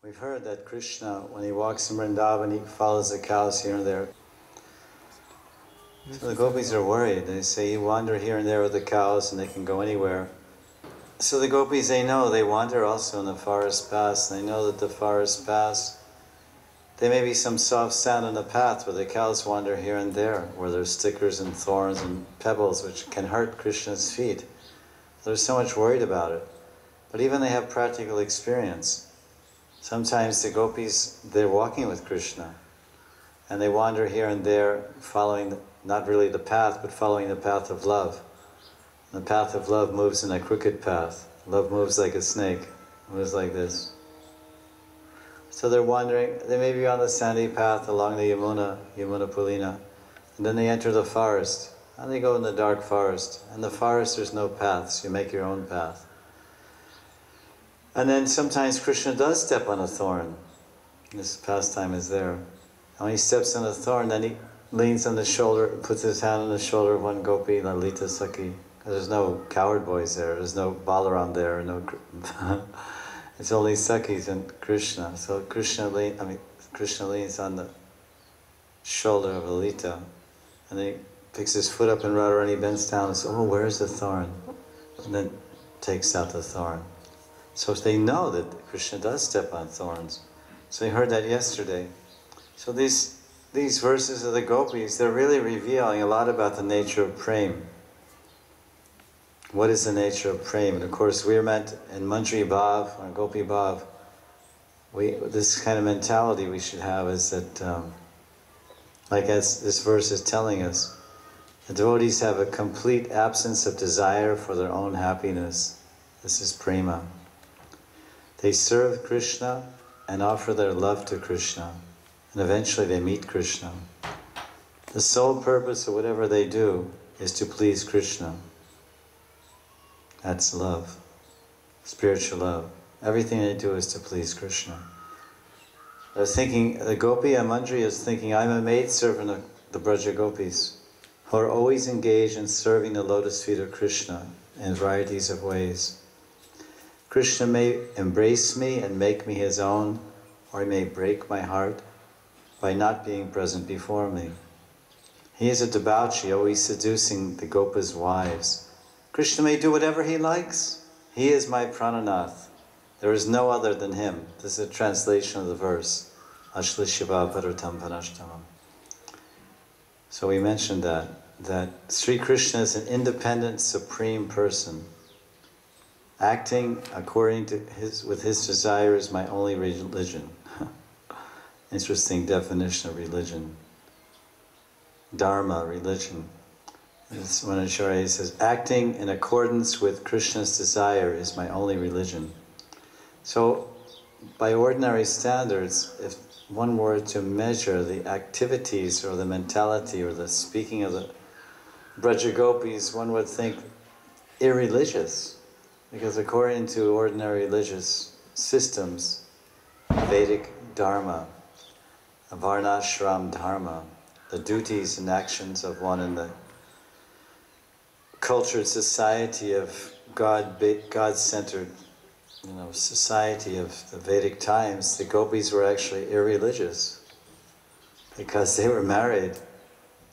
We've heard that Krishna, when he walks in Vrindavan, he follows the cows here and there. So the gopis are worried. They say, you wander here and there with the cows and they can go anywhere. So the gopis, they know, they wander also in the forest paths. And they know that the forest paths, there may be some soft sand on the path where the cows wander here and there, where there's stickers and thorns and pebbles which can hurt Krishna's feet. They're so much worried about it. But even they have practical experience. Sometimes the gopis, they're walking with Krishna, and they wander here and there, following, not really the path, but following the path of love. And the path of love moves in a crooked path. Love moves like a snake, moves like this. So they're wandering, they may be on the sandy path along the Yamuna Pulina, and then they enter the forest, and they go in the dark forest. In the forest there's no paths, you make your own path. And then sometimes Krishna does step on a thorn. This pastime is there. And when he steps on a thorn, then he leans on the shoulder, puts his hand on the shoulder of one gopi, Lalita Sakhi. Because there's no coward boys there, there's no Balaram there, no. It's only Sakhis and Krishna. So Krishna leans on the shoulder of Lalita, and he picks his foot up in Radharani, bends down and says, oh, where's the thorn? And then takes out the thorn. So they know that Krishna does step on thorns. So we heard that yesterday. So these verses of the gopis, they're really revealing a lot about the nature of prema. What is the nature of prema? And of course we're meant in Manjari Bhav, or Gopi Bhav, this kind of mentality we should have is that, like as this verse is telling us, the devotees have a complete absence of desire for their own happiness. This is prema. They serve Krishna and offer their love to Krishna, and eventually they meet Krishna. The sole purpose of whatever they do is to please Krishna. That's love, spiritual love. Everything they do is to please Krishna. I was thinking, the Gopi Manjari is thinking, I'm a maidservant of the Braja Gopis, who are always engaged in serving the lotus feet of Krishna in varieties of ways. Krishna may embrace me and make me his own, or he may break my heart by not being present before me. He is a debauchee, always seducing the Gopas' wives. Krishna may do whatever he likes. He is my prananath. There is no other than him. This is a translation of the verse. Ashli Shiva Paratam Panashtamam. So we mentioned that Sri Krishna is an independent, supreme person. Acting according to with his desire is my only religion. Interesting definition of religion. Dharma, religion. This one Acharya says, acting in accordance with Krishna's desire is my only religion. So, by ordinary standards, if one were to measure the activities or the mentality or the speaking of the Braja Gopis, one would think irreligious. Because according to ordinary religious systems, Vedic Dharma, Varnashram Dharma, the duties and actions of one in the cultured society of God-centered, society of the Vedic times, the gopis were actually irreligious because they were married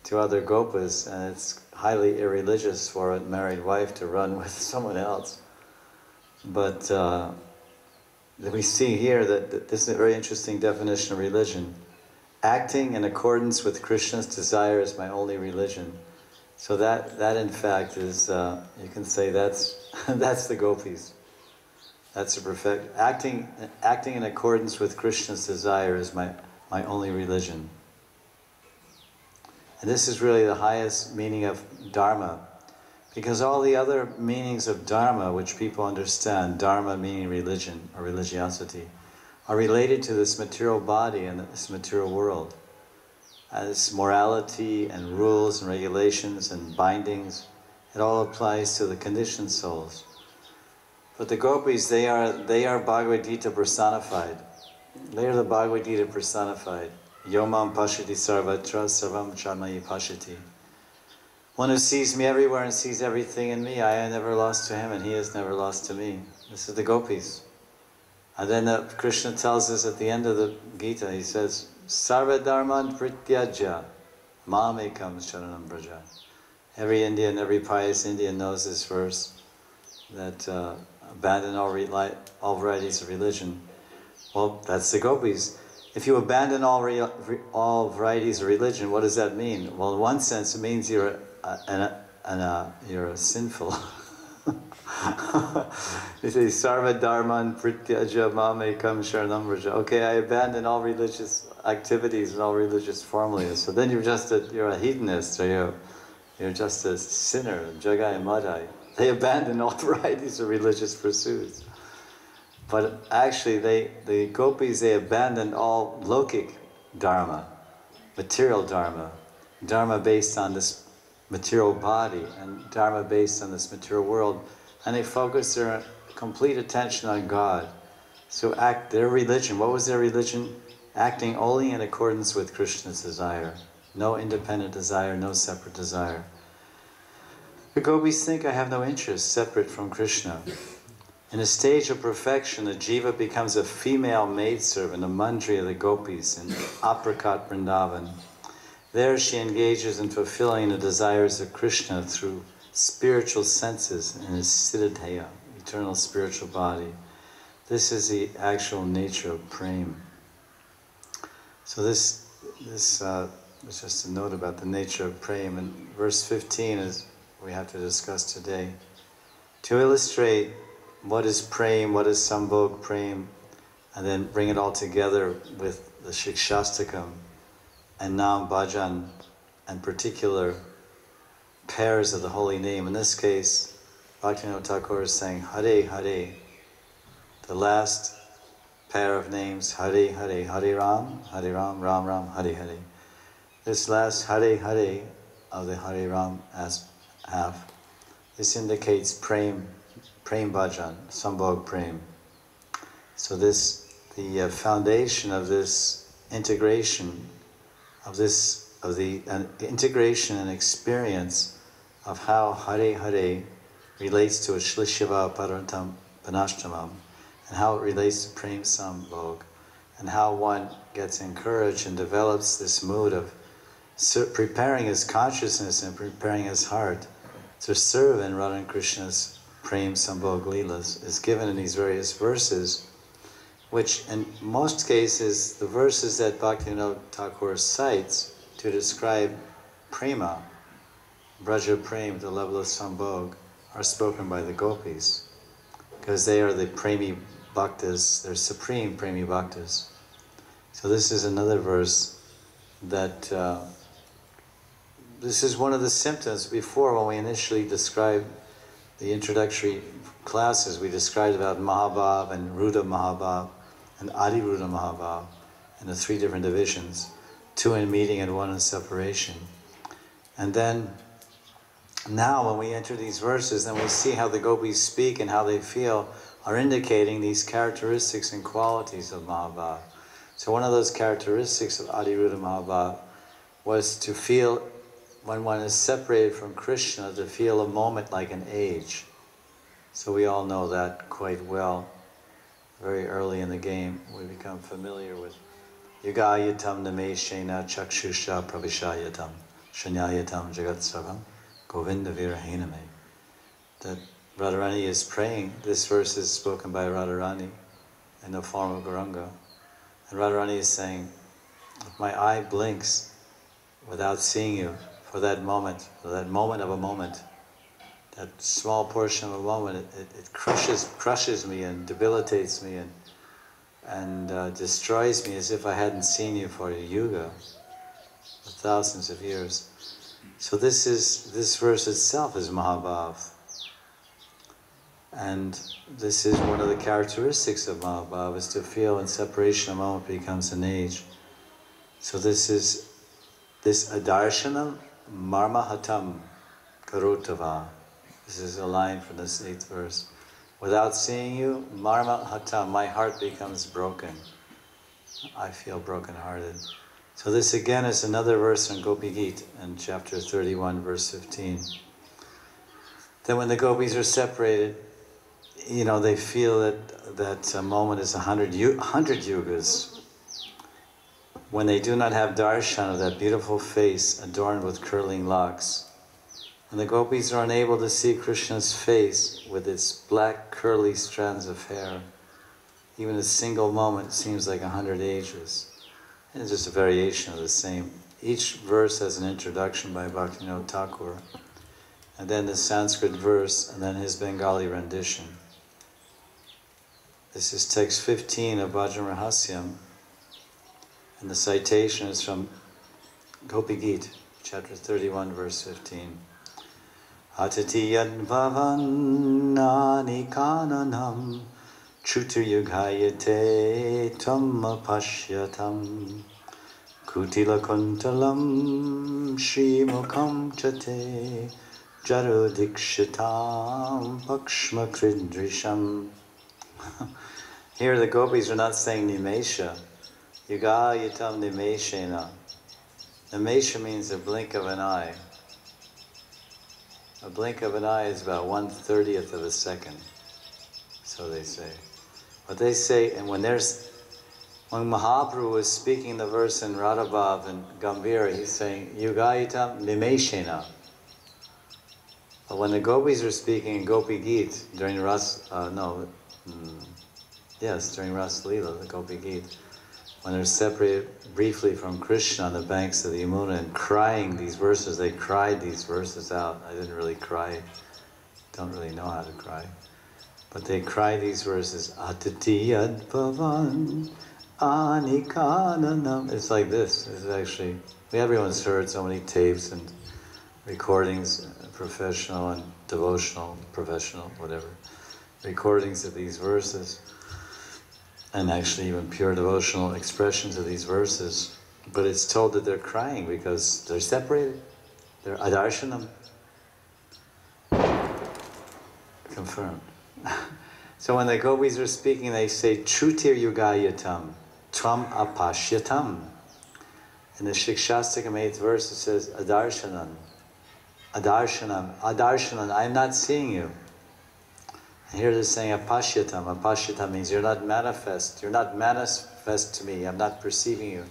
to other gopas, and it's highly irreligious for a married wife to run with someone else. But we see here that this is a very interesting definition of religion. Acting in accordance with Krishna's desire is my only religion. So that in fact is, you can say that's that's the gopis. That's a perfect acting in accordance with Krishna's desire is my only religion. And this is really the highest meaning of dharma. Because all the other meanings of dharma, which people understand, dharma meaning religion or religiosity, are related to this material body and this material world. As morality and rules and regulations and bindings, it all applies to the conditioned souls. But the gopis, they are Bhagavad Gita personified. They are the Bhagavad Gita personified. Yomam pashati sarvatra sarvam charmayi pashati. One who sees me everywhere and sees everything in me, I am never lost to him and he is never lost to me. This is the gopis. And then Krishna tells us at the end of the Gita, he says, Sarva dharman prityaja mamekam sharanam braja. Every Indian, every pious Indian knows this verse, that abandon all varieties of religion. Well, that's the gopis. If you abandon all varieties of religion, what does that mean? Well, in one sense, it means you're sinful. You say, Sarva dharman prityaja mamekam sharanam vraja. Okay, I abandon all religious activities and all religious formulas. So then you're a hedonist, or you're just a sinner, jagai madai. They abandon all varieties of religious pursuits. But actually, the gopis, they abandoned all lokic dharma, material dharma, dharma based on this material body, and dharma based on this material world, and they focused their complete attention on God. So their religion, what was their religion? Acting only in accordance with Krishna's desire. No independent desire, no separate desire. The gopis think, I have no interest separate from Krishna. In a stage of perfection, the jiva becomes a female maidservant, a mandri of the gopis in apricot Vrindavan. There she engages in fulfilling the desires of Krishna through spiritual senses in his siddhaya, eternal spiritual body. This is the actual nature of prema. So this is just a note about the nature of prema. And verse 15 is we have to discuss today. To illustrate what is prema, what is sambhog prema, and then bring it all together with the Shikshastakam and Nam Bhajan, and particular pairs of the holy name. In this case, Bhaktivinoda Thakur is saying Hare Hare, the last pair of names, Hare Hare, Hare Ram, Ram Ram, Hare Hare. This last Hare Hare of the Hare Ram half, this indicates Prem Bhajan, Sambhog Prem. So the foundation of this integration, of the integration and experience of how Hare Hare relates to a Shlishava Parantam Panashtamam, and how it relates to Prem Sambhog, and how one gets encouraged and develops this mood of preparing his consciousness and preparing his heart to serve in Radha and Krishna's Prem Sambhog Leelas, is given in these various verses, which in most cases, the verses that Bhaktivinoda Thakur cites to describe prema, Braja Prem, the level of Sambhog, are spoken by the gopis, because they are the Premi Bhaktas, they're supreme Premi Bhaktas. So this is another verse that, this is one of the symptoms. Before, when we initially described the introductory classes, we described about Mahabhav and Ruda Mahabhav and Adi Ruda Mahabhav and the three different divisions, 2 in meeting and 1 in separation. And then, now when we enter these verses, then we see how the gopis speak and how they feel are indicating these characteristics and qualities of Mahabhav. So one of those characteristics of Adi Ruda Mahabhav was to feel, when one is separated from Krishna, to feel a moment like an age. So we all know that quite well. Very early in the game, we become familiar with Yugayatam Nameshena Chakshusha Pravishayatam Shanyayatam Jagatsravam Govinda Virahiname. That Radharani is praying. This verse is spoken by Radharani in the form of Gauranga. And Radharani is saying, if my eye blinks without seeing you for that moment of a moment, that small portion of a moment, it crushes me and debilitates me and destroys me as if I hadn't seen you for a yuga, for thousands of years. So this verse itself is Mahabhav. And this is one of the characteristics of Mahabhav, is to feel in separation a moment becomes an age. So this is this adarshanam marmahatam karotava. This is a line from this 8th verse. Without seeing you, marmahatam, my heart becomes broken. I feel broken-hearted. So this again is another verse in Gopi Gita in chapter 31, verse 15. Then when the gopis are separated, you know, they feel that a moment is 100 yugas. When they do not have darshan of that beautiful face adorned with curling locks, and the gopis are unable to see Krishna's face with its black curly strands of hair, even a single moment seems like 100 ages. And it's just a variation of the same. Each verse has an introduction by Bhaktivinoda Thakur, and then the Sanskrit verse, and then his Bengali rendition. This is text 15 of Bhajana Rahasya, and the citation is from Gopi Gita, chapter 31, verse 15. Atati yad bhavannani kananam chutyugayate tam apashyatam kutila kuntalam shrimukam chate jarudikshitam pakshma kridrisham. Here the gopis are not saying nimesha. Yugayatam nimeshena. Nimesha means a blink of an eye. A blink of an eye is about 1/30th of a second. So they say. But they say, and when Mahaprabhu was speaking the verse in Radhabhav and Gambhira, he's saying, Yugayatam nimeshena. But when the gopis are speaking in Gopi Gita, during during Ras Leela, the Gopi Gita, when they're separated briefly from Krishna on the banks of the Yamuna and crying these verses, they cried these verses out. I didn't really cry, don't really know how to cry. But they cry these verses, Atati yad bhavan anikananam. It's like this. This is actually, everyone's heard so many tapes and recordings, professional and devotional, professional, whatever, recordings of these verses, and actually even pure devotional expressions of these verses. But it's told that they're crying because they're separated. They're adarshanam. Confirmed. So when the gopis are speaking, they say, Chutir yugayatam, tvam apashyatam. In the Shikshastakam 8th verse, it says, Adarshanam, Adarshanam, Adarshanam, I'm not seeing you. And here they're saying, Apashyatam. Apashyatam means you're not manifest to me, I'm not perceiving you.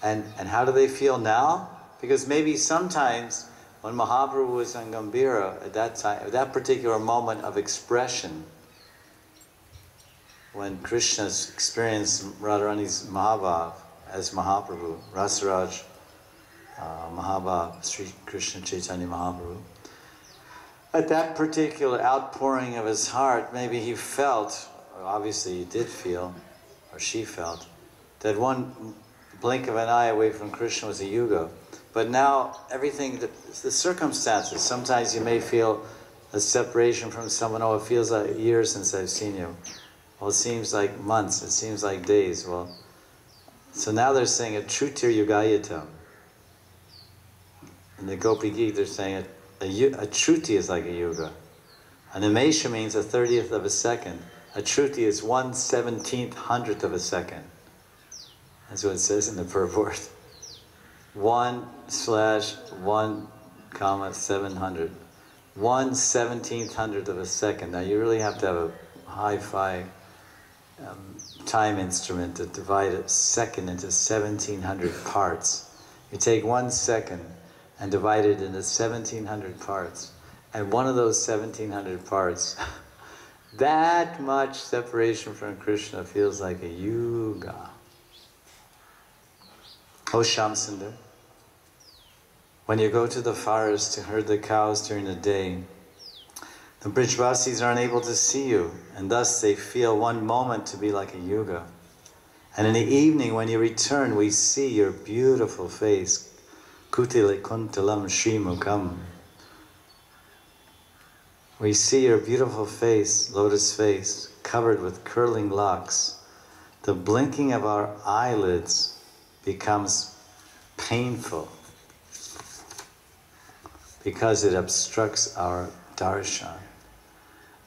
And how do they feel now? Because maybe sometimes when Mahaprabhu was on Gambhira, at that time, at that particular moment of expression, when Krishna's experienced Radharani's Mahabhav as Mahaprabhu, Rasaraj Mahabhav, Sri Krishna Chaitanya Mahaprabhu, at that particular outpouring of his heart, maybe he felt, or obviously he did feel, or she felt, that one blink of an eye away from Krishna was a yuga. But now, everything, the circumstances, sometimes you may feel a separation from someone, oh, it feels like years since I've seen you. Well, it seems like months, it seems like days. Well, so now they're saying a trutir yugayatam. In the Gopi Gita, they're saying a truti is like a yuga. An nimesha means 1/30th of a second. A truti is 1/1700th of a second. That's what it says in the purport. 1/1,700. 1/1700th of a second. Now you really have to have a hi-fi time instrument to divide a second into 1,700 parts. You take 1 second and divide it into 1,700 parts. And one of those 1,700 parts, that much separation from Krishna feels like a yuga. Oh Shamsundar, when you go to the forest to herd the cows during the day, the Brijvasis are unable to see you, and thus they feel one moment to be like a yuga. And in the evening, when you return, we see your beautiful face, Kutile Kuntalam Srimukam. We see your beautiful face, lotus face, covered with curling locks. The blinking of our eyelids becomes painful because it obstructs our darshan.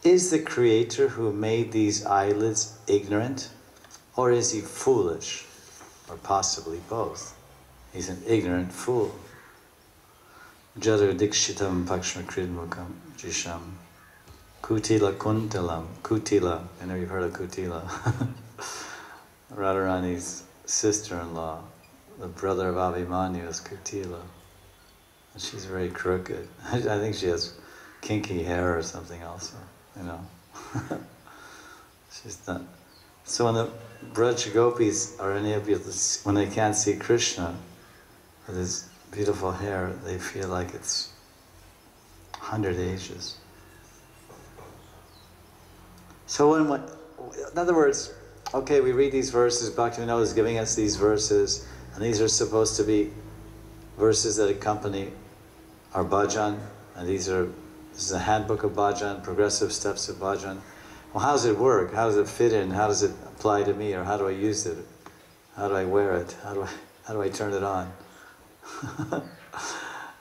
Is the Creator who made these eyelids ignorant, or is he foolish, or possibly both? He's an ignorant fool. Jadar dikshitam pakshma kridmukam jisham. Kutila Kuntalam. Kutila, I know you've heard of Kutila. Radharani's sister-in-law, the brother of Abhimanyu is Kutila. And she's very crooked. I think she has kinky hair or something also, you know. She's not. So when the Braj Gopis or any of you, when they can't see Krishna with his beautiful hair, they feel like it's 100 ages. So in other words, okay, we read these verses, Bhaktivinoda is giving us these verses, and these are supposed to be verses that accompany our bhajan, and this is a handbook of bhajan, progressive steps of bhajan. Well, how does it work? How does it fit in? How does it apply to me? Or how do I use it? How do I wear it? How do I turn it on?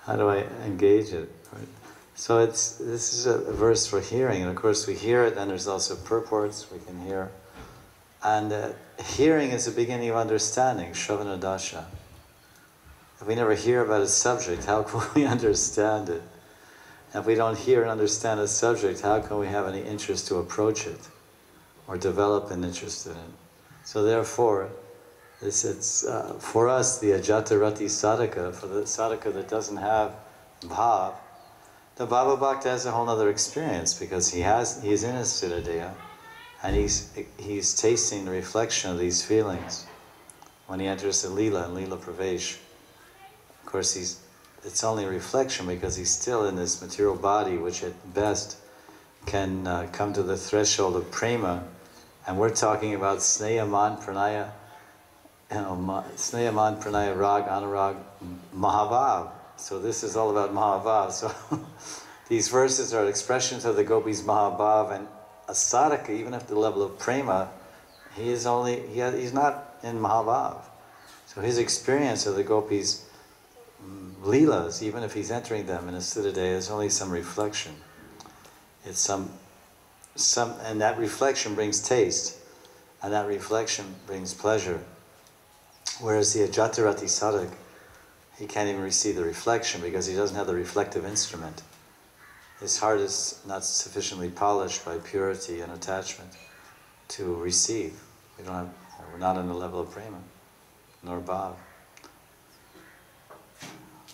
How do I engage it? Right? So this is a verse for hearing, and of course we hear it, and there's also purports we can hear. And hearing is the beginning of understanding, Shravana Dasha. If we never hear about a subject, how can we understand it? And if we don't hear and understand a subject, how can we have any interest to approach it or develop an interest in it? So therefore, it's for us, the Ajata Rati Sadhaka, for the sadhaka that doesn't have bhav, the Bhava Bhakta has a whole other experience because he's in his Siddhadeha and he's tasting the reflection of these feelings when he enters the Leela and Leela Pravesh. Of course, it's only a reflection because he's still in this material body, which at best can come to the threshold of prema. And we're talking about sneyaman pranaya, sneyaman pranaya rag, anurag, mahavav. So this is all about mahavav. So these verses are expressions of the gopis' mahavav, and a sadhaka, even at the level of prema, he's not in mahavav. So his experience of the gopis' leelas, even if he's entering them in a siddhadeha, is only some reflection. It's some, and that reflection brings taste, and that reflection brings pleasure. Whereas the Ajatarati sadhak, he can't even receive the reflection because he doesn't have the reflective instrument. His heart is not sufficiently polished by purity and attachment to receive. We're not on the level of prema, nor bhav.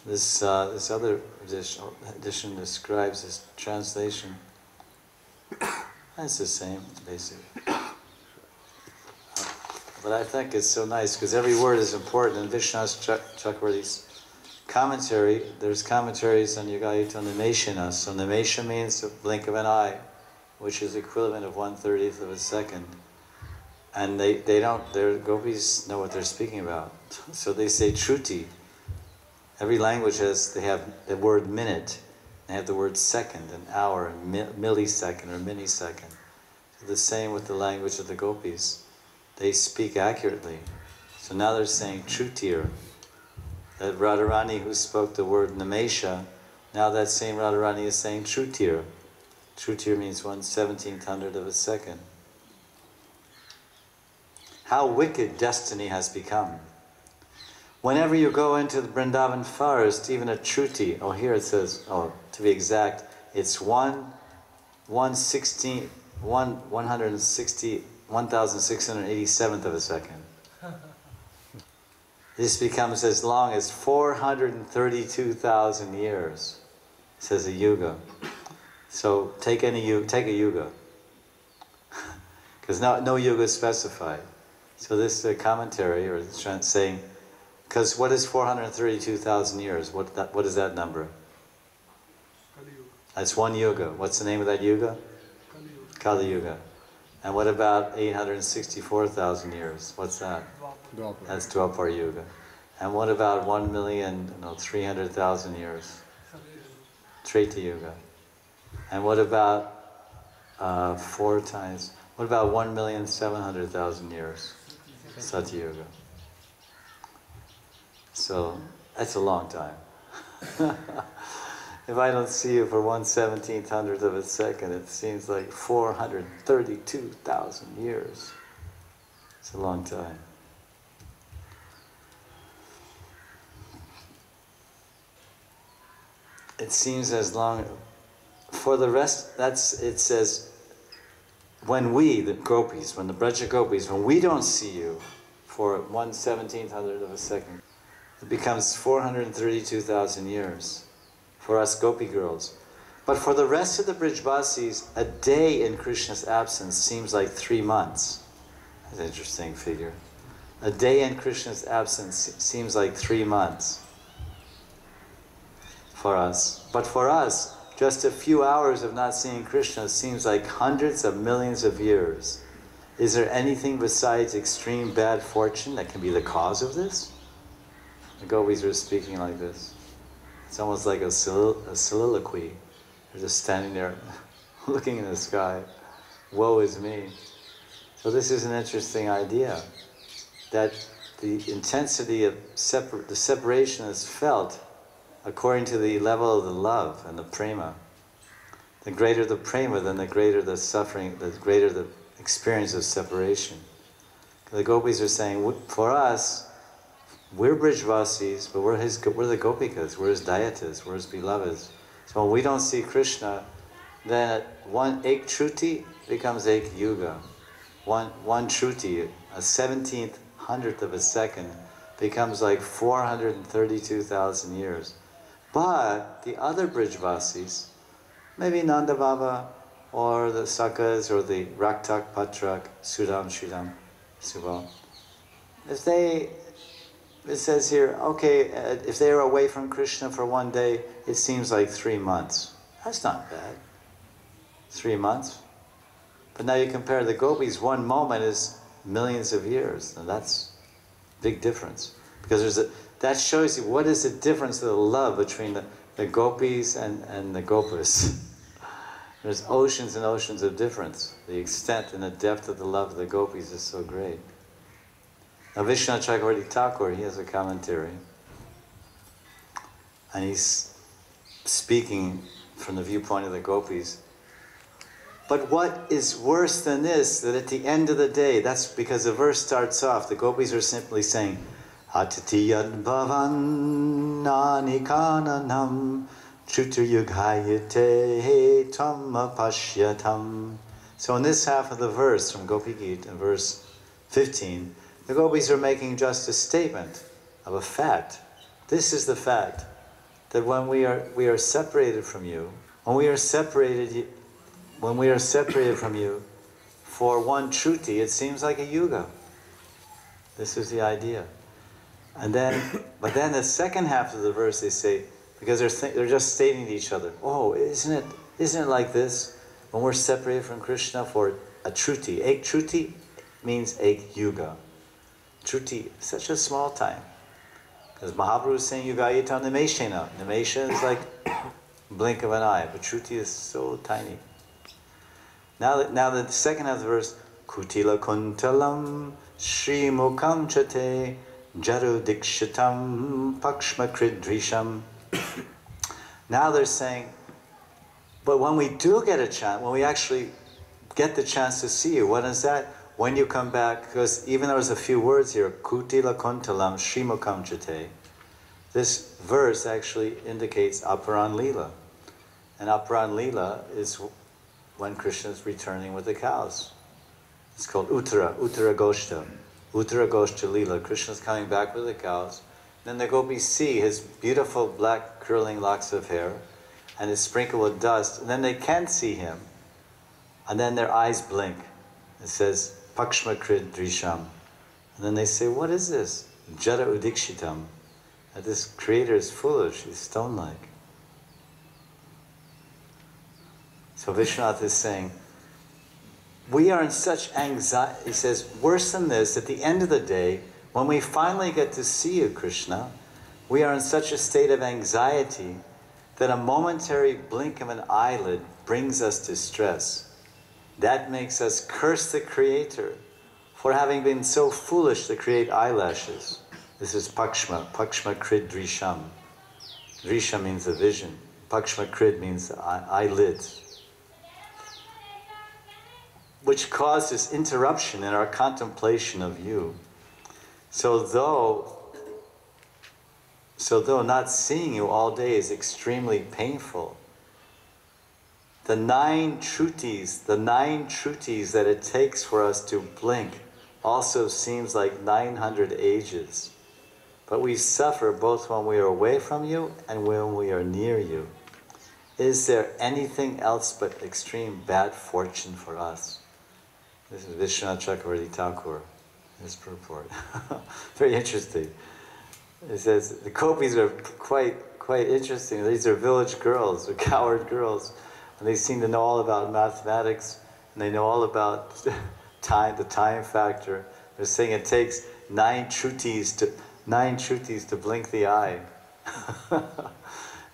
This other edition describes this translation. It's the same, basically. But I think it's so nice because every word is important. In Vishwanath Chakravarti's commentary, there's commentaries on Yogayuta Nimeshana. So Nimesha means the blink of an eye, which is equivalent of 1/30th of a second. And their gopis know what they're speaking about. So they say Truti. Every language they have the word minute, they have the word second, and hour, and millisecond or minisecond. So the same with the language of the gopis. They speak accurately. So now they're saying Trutir. That Radharani who spoke the word Namesha, now that same Radharani is saying Trutir. Trutir means 1/1700th of a second. How wicked destiny has become. Whenever you go into the Vrindavan forest, even a Truti, here it says, to be exact, it's 1,687th of a second. This becomes as long as 432,000 years, says a yuga. So take a yuga, because no yuga is specified. So this commentary, or saying, because what is 432,000 years? What is that number? That's one yuga. What's the name of that yuga? Kali Yuga. And what about 864,000 years? What's that? Dwapar. That's Dwapar Yuga. And what about 1,300,000 years? Treta Yuga. And what about 4 times? What about 1,700,000 years? Satya Yuga. So that's a long time. If I don't see you for 1/1700th of a second, it seems like 432,000 years. It's a long time. It seems as long for the rest, it says, when we, the gopis, when the Braja gopis, when we don't see you for 1/1700 of a second, it becomes 432,000 years for us gopi girls. But for the rest of the Brijvasis, a day in Krishna's absence seems like 3 months. That's an interesting figure. A day in Krishna's absence seems like 3 months for us. But for us, just a few hours of not seeing Krishna seems like hundreds of millions of years. Is there anything besides extreme bad fortune that can be the cause of this? The gopis were speaking like this. It's almost like a soliloquy. They're just standing there looking in the sky. Woe is me. So this is an interesting idea, that the intensity of the separation is felt according to the level of the love and the prema. The greater the prema, then the greater the suffering, the greater the experience of separation. The gopis are saying, for us, we're Brijvasis, but we're the gopikas, we're his dayatas, we're his beloveds. So when we don't see Krishna, then one ek truti becomes ek yuga. One truti, a 17th hundredth of a second, becomes like 432,000 years. But the other Brijvasis, maybe Nanda Baba, or the Sakas, or the Raktak, Patrak, Sudam, Shridam, Subal, it says here, okay, if they are away from Krishna for 1 day, it seems like 3 months. That's not bad. 3 months. But now you compare the gopis, 1 moment is millions of years, and that's a big difference. Because that shows you what is the difference of the love between the gopis and the gopas. There's oceans and oceans of difference. The extent and the depth of the love of the gopis is so great. Now Vishwanath Chakravarti Thakur, he has a commentary, and he's speaking from the viewpoint of the gopis. But what is worse than this, that at the end of the day, that's because the verse starts off, the gopis are simply saying, Atitiyad bhavan nanikananam chuturyughayate tam apashyatam. So in this half of the verse from Gopi Gita, in verse 15, the gopis are making just a statement of a fact. This is the fact, that when we are separated from you, when we are separated from you for 1 truti, it seems like a yuga. This is the idea. And then, but then the second half of the verse they say, because they're just stating to each other, oh, isn't it like this? When we're separated from Krishna for a truti. Ek truti means ek yuga. Truti, such a small time. Because Mahaprabhu is saying yugayita nimeshena. Nimesha is like blink of an eye, but truti is so tiny. Now the second half of the verse, Kutila kuntalam shri mukam chate jaru dikshitam pakshma kridrisham. Now they're saying, but when we do get a chance, when we actually get the chance to see you, what is that? When you come back, because even though there's a few words here, Kutila kuntalam shri mukam chate, this verse actually indicates Aparan Leela. And Aparan Leela is when Krishna is returning with the cows. It's called Uttara Goshta Leela. Krishna's coming back with the cows. Then the gopis see his beautiful black curling locks of hair and is sprinkled with dust, and then they can see him. And then their eyes blink. It says, Pakshma Krid Drisham. And then they say, what is this? Jada Udikshitam. That this creator is foolish, he's stone-like. So Vishwanath is saying, we are in such anxiety. He says, worse than this, at the end of the day, when we finally get to see you, Krishna, we are in such a state of anxiety that a momentary blink of an eyelid brings us distress. That makes us curse the Creator for having been so foolish to create eyelashes. This is Pakshma Krid Drisham. Drisha means a vision. Pakshma Krid means eyelids. Which caused this interruption in our contemplation of you. So though not seeing you all day is extremely painful, the 9 shrutis that it takes for us to blink also seems like 900 ages. But we suffer both when we are away from you and when we are near you. Is there anything else but extreme bad fortune for us? This is Vishwanath Chakravarti Thakur, his purport. Very interesting. It says, the gopis are quite interesting. These are village girls, they're coward girls, and they seem to know all about mathematics, and they know all about time, the time factor. They're saying it takes 9 shrutis to blink the eye. And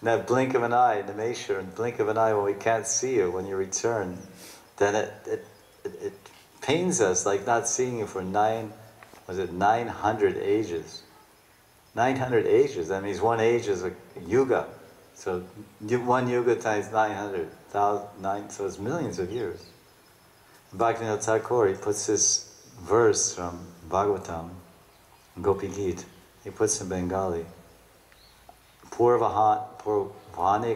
that blink of an eye, Nameshwar, and blink of an eye when we can't see you, when you return, then it pains us like not seeing you for 900 ages. 900 ages, that means one age is a yuga. So one yuga times 900, so it's millions of years. Bhaktivinoda Thakur, he puts this verse from Bhagavatam, Gopi Gita, he puts in Bengali. Purvane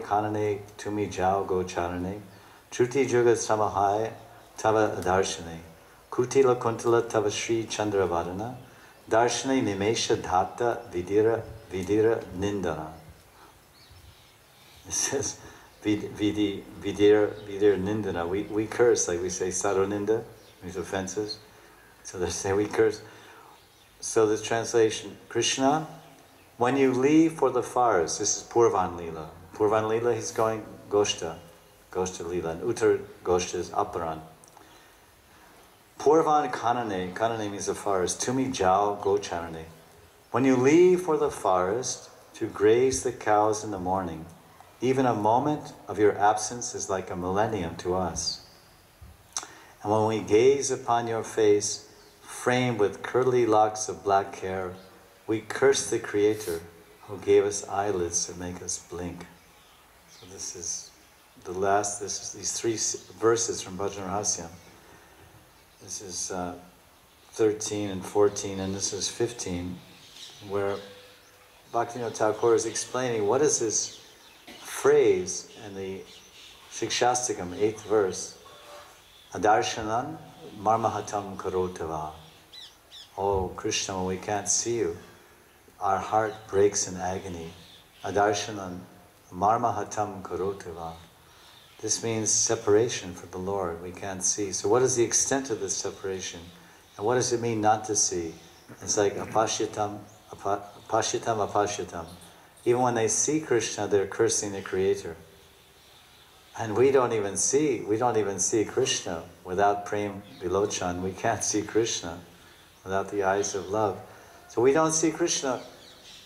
kanane tumi jao go charane, Truti juga samahai tava darshane, Kutila kuntala tava Shri Chandravadana, Darshane nimesha dhata vidira nindana. It says vidira nindana. We curse, like we say saro ninda, these offenses. So they say we curse. So the translation, Krishna, when you leave for the forest, this is Purvan Lila. Purvan Lila, he's going Goshta Lila, and Uttar Goshta is Aparan. Purvan Kanane means the forest. Tumi Jao Go Charane. When you leave for the forest to graze the cows in the morning, even a moment of your absence is like a millennium to us. And when we gaze upon your face, framed with curly locks of black hair, we curse the Creator who gave us eyelids to make us blink. So this is these 3 verses from Bhajana Rahasya. This is 13 and 14, and this is 15, where Bhaktivinoda Thakur is explaining what is this phrase in the Shikshastakam, 8th verse, Adarshanan marmahatam karotava. Oh Krishna, when we can't see you, our heart breaks in agony. Adarshanan marmahatam karotava. This means separation from the Lord. We can't see. So what is the extent of this separation? And what does it mean not to see? It's like apashyatam. Even when they see Krishna, they're cursing the Creator. And we don't even see Krishna without prem vilochan. We can't see Krishna without the eyes of love. So we don't see Krishna.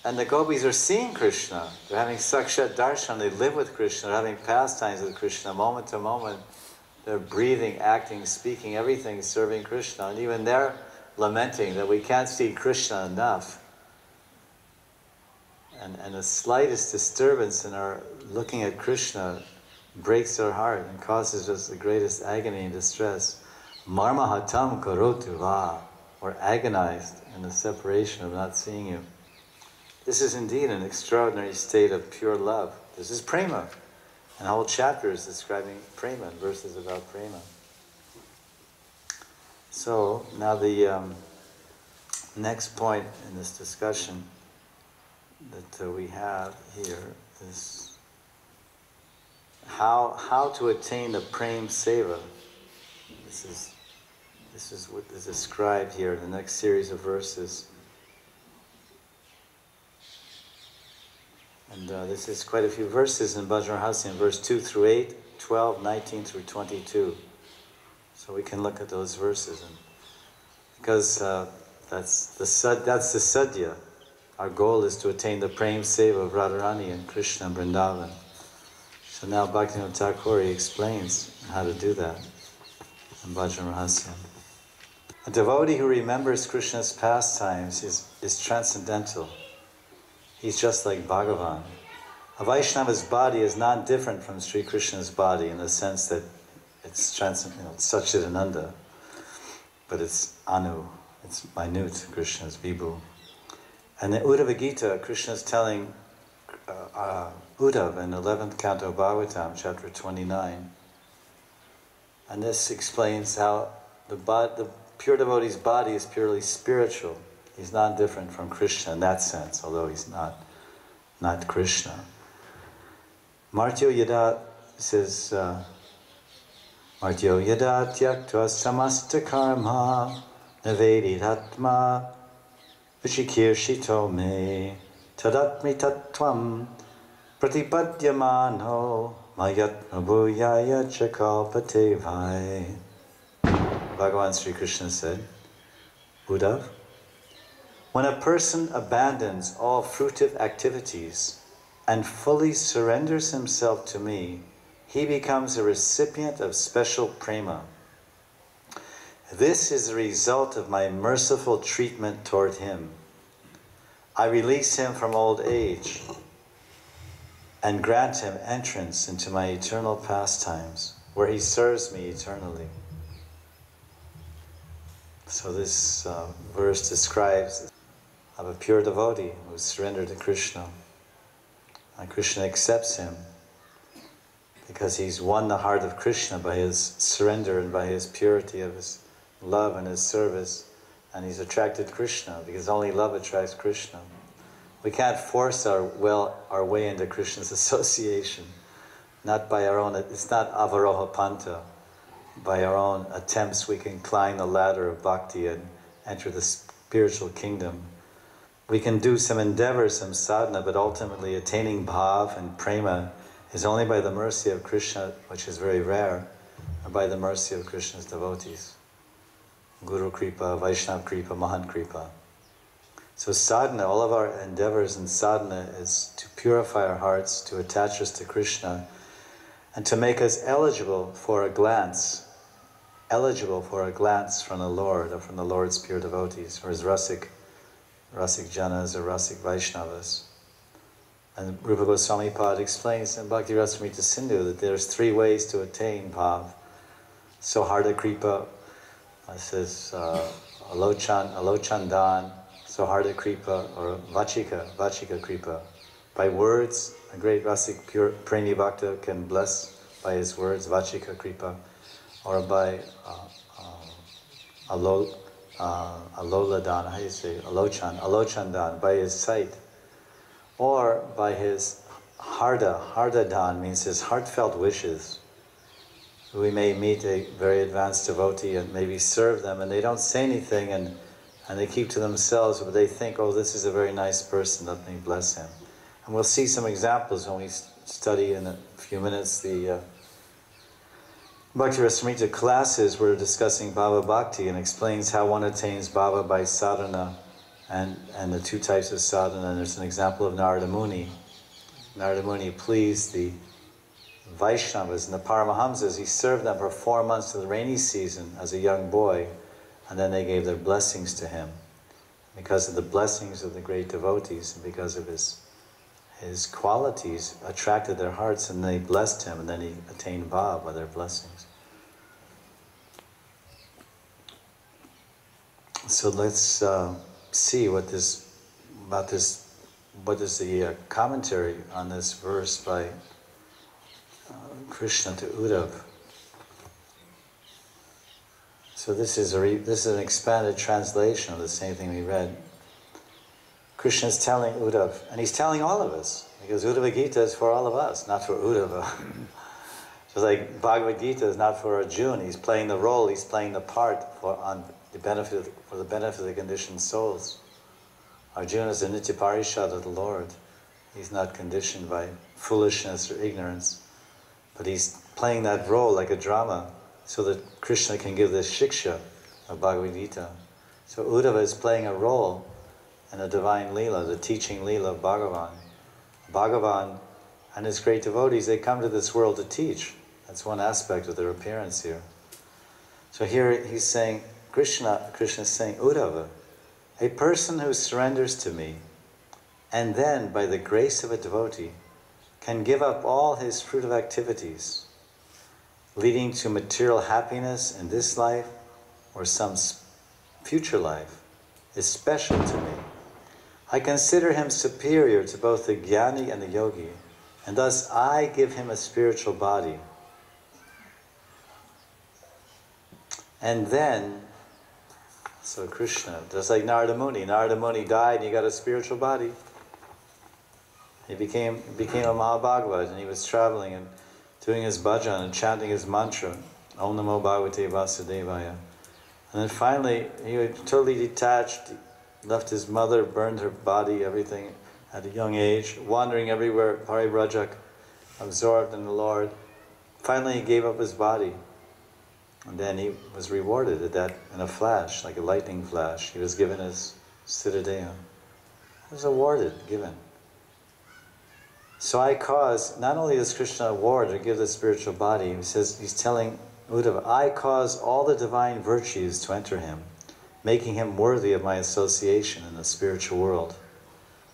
And the gopis are seeing Krishna. They're having sakshat darshan. They live with Krishna. They're having pastimes with Krishna, moment to moment. They're breathing, acting, speaking, everything, serving Krishna. And even they're lamenting that we can't see Krishna enough. And the slightest disturbance in our looking at Krishna breaks our heart and causes us the greatest agony and distress. Marmahatam karotu va. We're agonized in the separation of not seeing you. This is indeed an extraordinary state of pure love. This is prema. And a whole chapter is describing prema, and verses about prema. So, now the next point in this discussion that we have here is how to attain the prem seva. This is what is described here in the next series of verses. And this is quite a few verses in Bhajana Rahasya, in verse 2 through 8, 12, 19 through 22. So we can look at those verses, and because that's the sadhya. Our goal is to attain the prem seva of Radharani and Krishna and Vrindavan. So now Bhaktivinoda Thakur explains how to do that in Bhajana Rahasya. A devotee who remembers Krishna's pastimes is transcendental. He's just like Bhagavan. A Vaishnava's body is not different from Sri Krishna's body in the sense that it's transcendental, it's Satchidananda, but it's Anu, it's minute, Krishna's Vibhu. And the Uddhava Gita, Krishna is telling Uddhava in the 11th canto of Bhagavatam, chapter 29, And this explains how the pure devotee's body is purely spiritual. He's not different from Krishna in that sense, although he's not Krishna. Martyo Yada says, Martyo Yada Tyaktva Samasta Karma Navediratma Vichikirshito Me Tadatmi Tattvam Pratipadyamano Mayat Nabuyaya Chakalpate Vai. Bhagavan Sri Krishna said, Uddhav, when a person abandons all fruitive activities and fully surrenders himself to me, he becomes a recipient of special prema. This is the result of my merciful treatment toward him. I release him from old age and grant him entrance into my eternal pastimes, where he serves me eternally. So this verse describes of a pure devotee who is surrendered to Krishna. And Krishna accepts him because he's won the heart of Krishna by his surrender and by his purity of his love and his service. And he's attracted to Krishna because only love attracts Krishna. We can't force our way into Krishna's association. Not by our own, it's not avaroha panta. By our own attempts we can climb the ladder of bhakti and enter the spiritual kingdom. We can do some endeavors, some sadhana, but ultimately attaining bhav and prema is only by the mercy of Krishna, which is very rare, or by the mercy of Krishna's devotees. Guru Kripa, Vaishnava Kripa, Mahan Kripa. So sadhana, all of our endeavors in sadhana is to purify our hearts, to attach us to Krishna, and to make us eligible for a glance from the Lord, or from the Lord's pure devotees, or his Rasik Janas or Rasik Vaishnavas. And Rupa Goswami Pad explains in Bhakti Rasamrita Sindhu that there's 3 ways to attain bhav. So Harda Kripa, says Alochandan, so Harda Kripa, or Vachika Kripa. By words, a great Rasik pure Premi Bhakta can bless by his words, Vachika Kripa, or by Aloladana, how do you say, Alochandan, by his sight, or by his Hardadan, means his heartfelt wishes. We may meet a very advanced devotee and maybe serve them, and they don't say anything, and they keep to themselves, but they think, oh, this is a very nice person, let me bless him. And we'll see some examples when we study in a few minutes the Bhakti Rasamrita classes. We're discussing Bhava Bhakti and explains how one attains Bhava by sadhana and the 2 types of sadhana. And there's an example of Narada Muni. Narada Muni pleased the Vaishnavas and the Paramahamsas. He served them for 4 months of the rainy season as a young boy, and then they gave their blessings to him. Because of the blessings of the great devotees and because of his qualities attracted their hearts, and they blessed him, and then he attained bhav by their blessings. So let's see what is the commentary on this verse by Krishna to Uddhav. So this is an expanded translation of the same thing we read. Krishna is telling Uddhav, and he's telling all of us, because Uddhava Gita is for all of us, not for Uddhava. Just like Bhagavad Gita is not for Arjuna, he's playing the role, he's playing the part for the benefit of the conditioned souls. Arjuna is the Nitya Parishad of the Lord. He's not conditioned by foolishness or ignorance, but he's playing that role like a drama, so that Krishna can give this shiksha of Bhagavad Gita. So Uddhava is playing a role in the divine Leela, the teaching Leela of Bhagavan. Bhagavan and his great devotees, they come to this world to teach. That's one aspect of their appearance here. So here he's saying, Krishna is saying, Uddhava, a person who surrenders to me, and then by the grace of a devotee, can give up all his fruitive activities, leading to material happiness in this life or some future life, is special to me. I consider him superior to both the jnani and the yogi, and thus I give him a spiritual body. And then, so Krishna, just like Narada Muni died and he got a spiritual body. He became a Mahabhagavad, and he was traveling and doing his bhajan and chanting his mantra, Om Namo Bhagavate Vasudevaya. And then finally, he was totally detached, left his mother, burned her body, everything, at a young age, wandering everywhere, Parivrajak, absorbed in the Lord. Finally, he gave up his body. And then he was rewarded at that in a flash, like a lightning flash. He was given his Siddhadeha. He was awarded, given. So I cause, not only does Krishna award or give the spiritual body, he says, he's telling Uddhava, I cause all the divine virtues to enter him, making him worthy of my association in the spiritual world.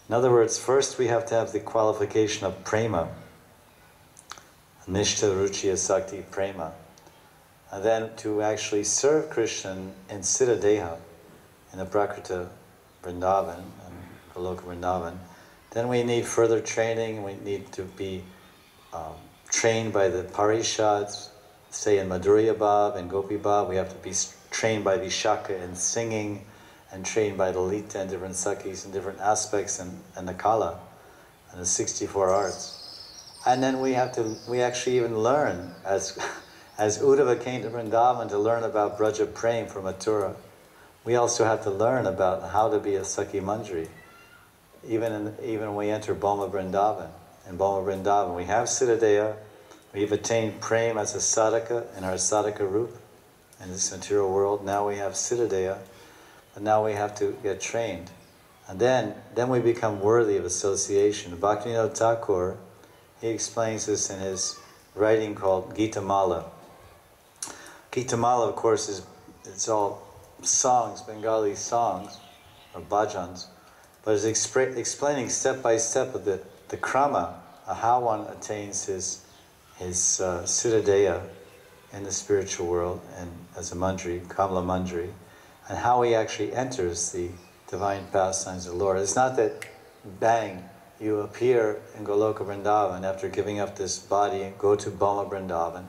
In other words, first we have to have the qualification of prema, Nishtha Ruchi Asakti Prema. And then to actually serve Krishna in Siddhadeha, in the Prakrita Vrindavan, and Goloka Vrindavan, then we need further training. We need to be trained by the Parishads, say in Madhurya Bhav and Gopi Bhav. We have to be trained by Vishaka in singing, and trained by the Lita and different Sakhis in different aspects, and the Kala, and the 64 arts. And then we actually even learn, as Uddhava came to Vrindavan to learn about Braja Prem from Mathura, we also have to learn about how to be a Sakhi Manjari. Even when we enter Bhoma Vrindavan. In Bhoma Vrindavan, we have Siddhadeha, we've attained Prem as a sadhaka in our sadhaka roop in this material world. Now we have Siddhadeha, but now we have to get trained. And then we become worthy of association. Bhaktivinoda Thakur, he explains this in his writing called Gita Mala. Gita Mala, of course, it's all songs, Bengali songs, or bhajans, but it's explaining step by step of the krama, how one attains his Siddhadeha in the spiritual world and as a manjari, Kamala manjari, and how he actually enters the divine pastimes of the Lord. It's not that, bang, you appear in Goloka Vrindavan after giving up this body and go to Bhoma Vrindavan,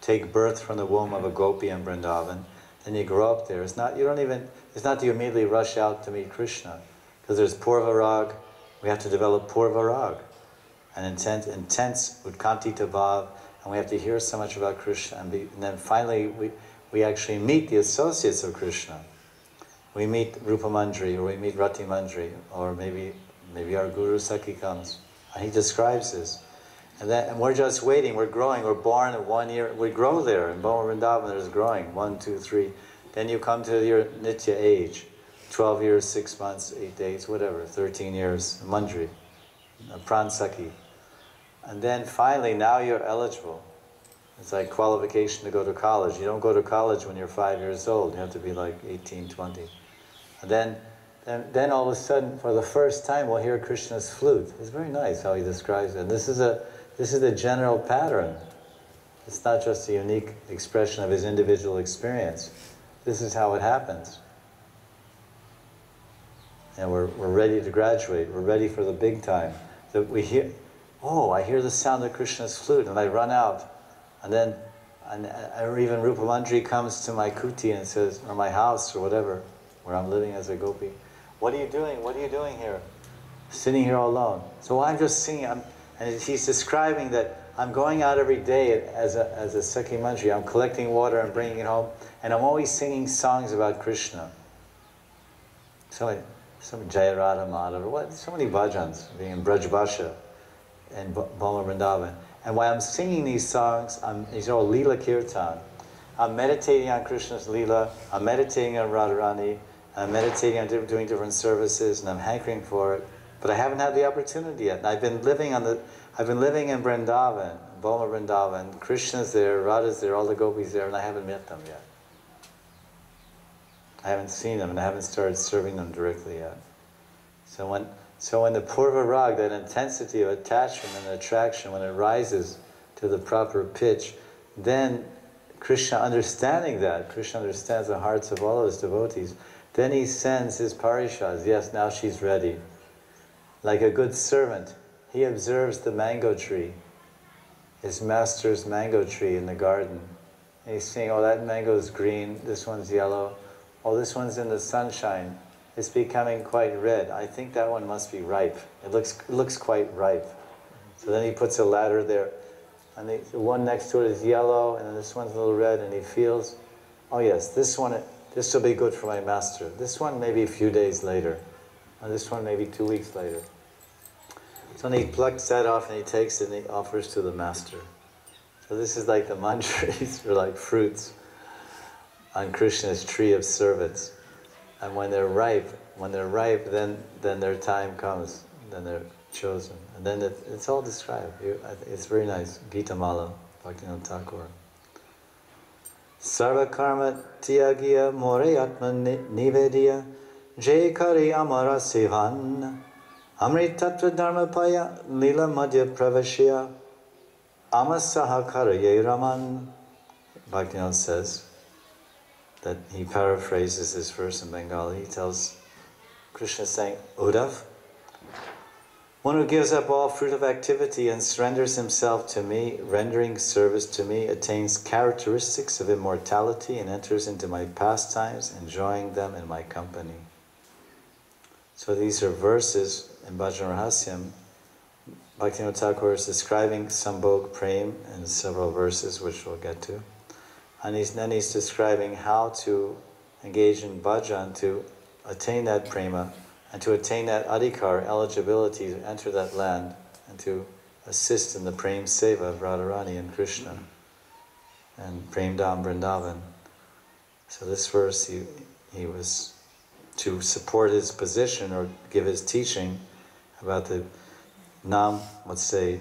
take birth from the womb of a gopi in Vrindavan, then you grow up there. It's not that you immediately rush out to meet Krishna, because there's Purva Rag. We have to develop Purva Rag, an intense Utkantita Bhav, and we have to hear so much about Krishna, and then finally we actually meet the associates of Krishna. We meet Rupa Manjari, or we meet Rati Manjari, or maybe our Guru Sakhi comes, and he describes this. And we're just waiting, we're growing, we're born at 1 year, we grow there, in Bhoma Vrindavan there's growing, 1, 2, 3. Then you come to your Nitya age, 12 years, 6 months, 8 days, whatever, 13 years, Manjari, Pran Sakhi. And then finally, now you're eligible. It's like qualification to go to college. You don't go to college when you're 5 years old. You have to be like 18, 20. And then all of a sudden, for the first time, we'll hear Krishna's flute. It's very nice how he describes it. And this is the general pattern. It's not just a unique expression of his individual experience. This is how it happens. And we're ready to graduate. We're ready for the big time. So we hear, oh, I hear the sound of Krishna's flute, and I run out. Or even Rupa Manjari comes to my kuti and says, or my house, or whatever, where I'm living as a gopi. What are you doing? What are you doing here? Sitting here all alone. So I'm just singing. And he's describing that I'm going out every day as a Sakhi Manjari. I'm collecting water and bringing it home. And I'm always singing songs about Krishna. Some Jayarada Madhava, so many bhajans, being in Braj Bhasha and Bhoma Vrindavan. And while I'm singing these songs, these are all Leela Kirtan. I'm meditating on Krishna's Leela, I'm meditating on Radharani, I'm meditating on doing different services, and I'm hankering for it. But I haven't had the opportunity yet. And I've been living in Vrindavan, Bhoma Vrindavan. Krishna's there, Radha's there, all the gopis there, and I haven't met them yet. I haven't seen them, and I haven't started serving them directly yet. So when the Purva Rag, that intensity of attachment and attraction, when it rises to the proper pitch, then Krishna understanding that, Krishna understands the hearts of all his devotees, then he sends his parishads. Yes, now she's ready. Like a good servant, he observes the mango tree, his master's mango tree in the garden And he's seeing, oh, that mango's green, this one's yellow, oh, this one's in the sunshine. It's becoming quite red. I think that one must be ripe. It looks quite ripe. So then he puts a ladder there. And the one next to it is yellow, and then this one's a little red, and he feels, oh yes, this one, this will be good for my master. This one maybe a few days later. And this one maybe 2 weeks later. So then he plucks that off and he takes it and he offers to the master. So this is like the mantras are like fruits on Krishna's tree of service. And when they're ripe, then their time comes. Then they're chosen. And then it's all described. It's very nice. Gita Mala, Bhaktivinoda Thakur. Sarva karma tyagya more atma nivedya jay kari amara sevan amrit tattva dharma paya lila madhya pravashya amasaha karaye raman. Bhaktivinoda says that he paraphrases this verse in Bengali. He tells Krishna saying, Uddhav, one who gives up all fruit of activity and surrenders himself to me, rendering service to me, attains characteristics of immortality and enters into my pastimes, enjoying them in my company. So these are verses in Bhajana Rahasya. Bhaktivinoda Thakur is describing Sambhog Prem in several verses, which we'll get to. And then he's describing how to engage in bhajan to attain that prema and to attain that adhikar, eligibility to enter that land and to assist in the prem seva of Radharani and Krishna and Prem Dham Vrindavan. So this verse, he was to support his position or give his teaching about the Nam, let's say,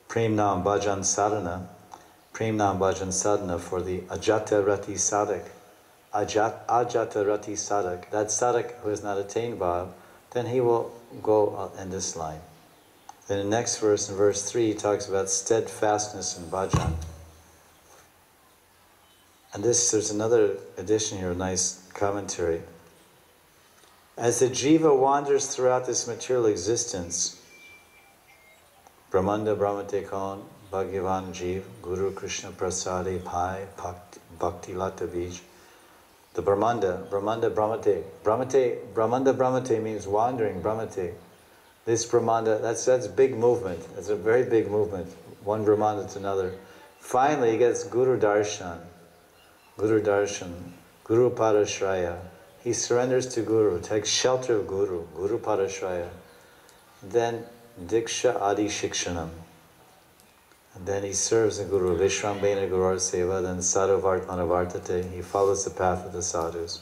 Prem Nam Bhajan Sadhana, Prem Nam Bhajan Sadhana for the Ajata Rati Sadhak. Ajata Rati Sadhak. That Sadhak who has not attained Bhav, then he will go in this line. Then the next verse, in verse 3, he talks about steadfastness in bhajan. And there's another addition here, a nice commentary. As the jiva wanders throughout this material existence, Brahmanda Brahmate Kaun, Bhagavan Jeev, Guru Krishna Prasade Pai, Bhakti Lata Bij. The Brahmanda Brahmate. Brahmanda Brahmate means wandering Brahmate. This Brahmanda, that's big movement. That's a very big movement. One Brahmanda to another. Finally, he gets Guru Darshan. Guru Parashraya. He surrenders to Guru, takes shelter of Guru, Guru Parashraya. Then Diksha Adi Shikshanam. And then he serves the Guru, Vishwambena Gurur Seva, then Sadhu Vartmana Vartate, he follows the path of the sadhus.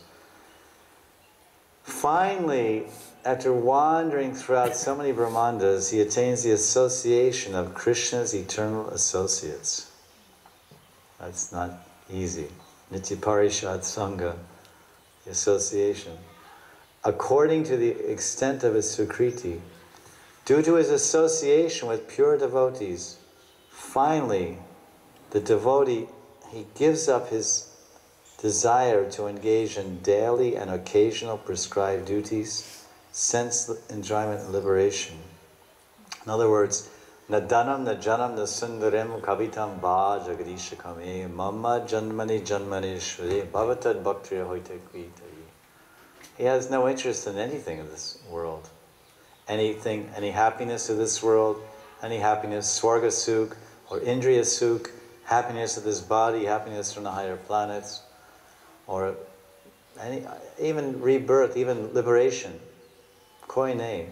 Finally, after wandering throughout so many Brahmandas, he attains the association of Krishna's eternal associates. That's not easy. Nityaparishad Sangha, the association. According to the extent of his sukriti, due to his association with pure devotees, finally, the devotee, he gives up his desire to engage in daily and occasional prescribed duties, sense enjoyment and liberation. In other words, Nadanam najanam nasundarim kavitam ba jagadishakame mamma janmani janmanishwari bhavatad bhaktriya hoite kvitayi. He has no interest in anything of this world. Anything, any happiness of this world, any happiness, swarga sukh, or indriya sukh, happiness of this body, happiness from the higher planets, or even rebirth, even liberation. Koi nahi,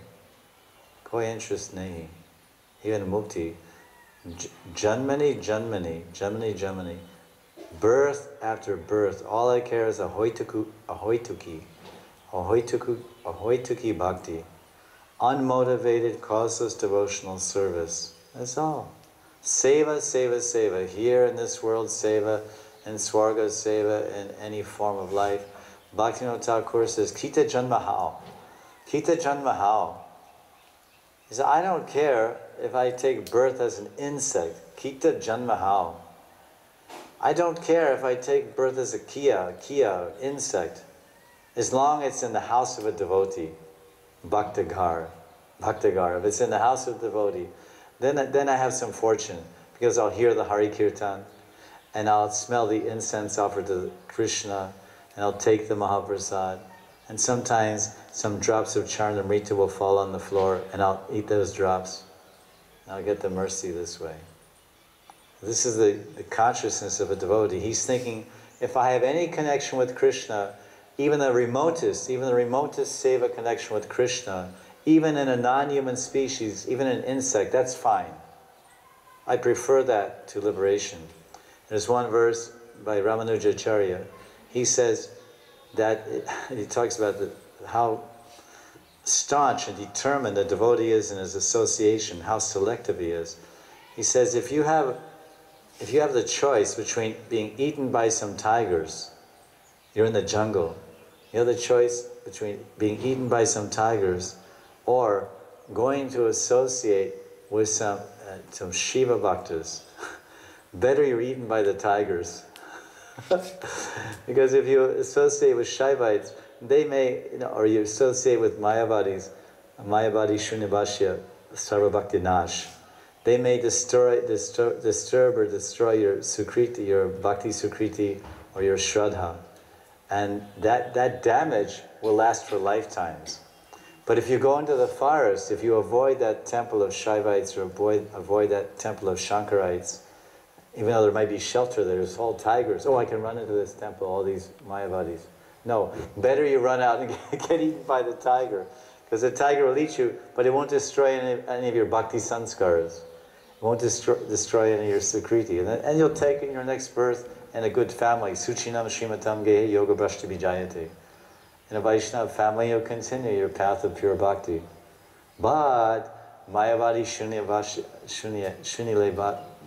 koi interest nahi, even mukti. Janmani, birth after birth. All I care is a hoituki bhakti. Unmotivated, causeless devotional service. That's all. Seva. Here in this world, seva. In Swarga, seva. In any form of life. Bhaktivinoda Thakur says, Kita Janma Hao. Kita Janma Hao. He said, I don't care if I take birth as an insect. Kita Janma Hao. I don't care if I take birth as a kia, insect. As long as it's in the house of a devotee. Bhaktagar. If it's in the house of a devotee, then I have some fortune, because I'll hear the Hari Kirtan, and I'll smell the incense offered to Krishna, and I'll take the Mahaprasad, and sometimes some drops of Charnamrita will fall on the floor, and I'll eat those drops, and I'll get the mercy this way. This is the consciousness of a devotee. He's thinking, if I have any connection with Krishna, even the remotest seva connection with Krishna, even in a non-human species, even an insect, that's fine. I prefer that to liberation. There's one verse by Ramanujacharya. He says that, he talks about how staunch and determined a devotee is in his association, how selective he is. He says, if you have the choice between being eaten by some tigers, you're in the jungle, you have the choice between being eaten by some tigers or going to associate with some Shiva bhaktas. Better you're eaten by the tigers. Because if you associate with Shaivites, they may, or you associate with Mayavadis, Mayavadi Shunyabhashya, Sarva Bhakti Nash, they may disturb or destroy your Sukriti, your Bhakti Sukriti, or your Shraddha. And that damage will last for lifetimes. But if you go into the forest, if you avoid that temple of Shaivites or avoid that temple of Shankarites, even though there might be shelter there, there's all tigers. Oh, I can run into this temple, all these Mayavadis. No, better you run out and get eaten by the tiger. Because the tiger will eat you, but it won't destroy any of your bhakti sanskaras. It won't destroy any of your sukriti. And you'll take in your next birth in a good family. Suchinam Shrimatam Gehe Yoga Brashti Vijayate. In a Vaishnava family, you'll continue your path of pure bhakti. But Mayavadi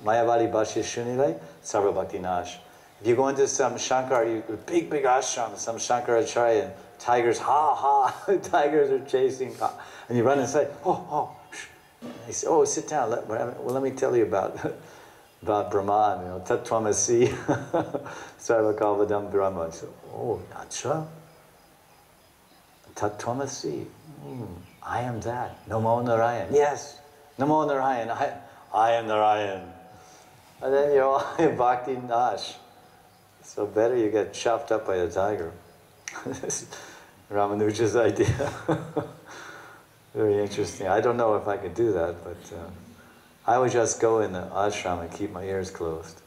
Mayavadi Bhashya Shunile, Sarva Bhakti Nash. If you go into some Shankar, big ashram, some Shankaracharya, and tigers, tigers are chasing, and you run inside, And they say, oh, sit down, let me tell you about Brahman, Tat Tvamasi, Sarva Kalvadam Brahma. So, oh, acha, Tat Tvamasi, I am that, Namo Narayan, yes, Namo Narayan, I am Narayan. And then you're all in Bhakti Nash. So better you get chopped up by a tiger. This is Ramanuja's idea. Very interesting. I don't know if I could do that, but I would just go in the ashram and keep my ears closed.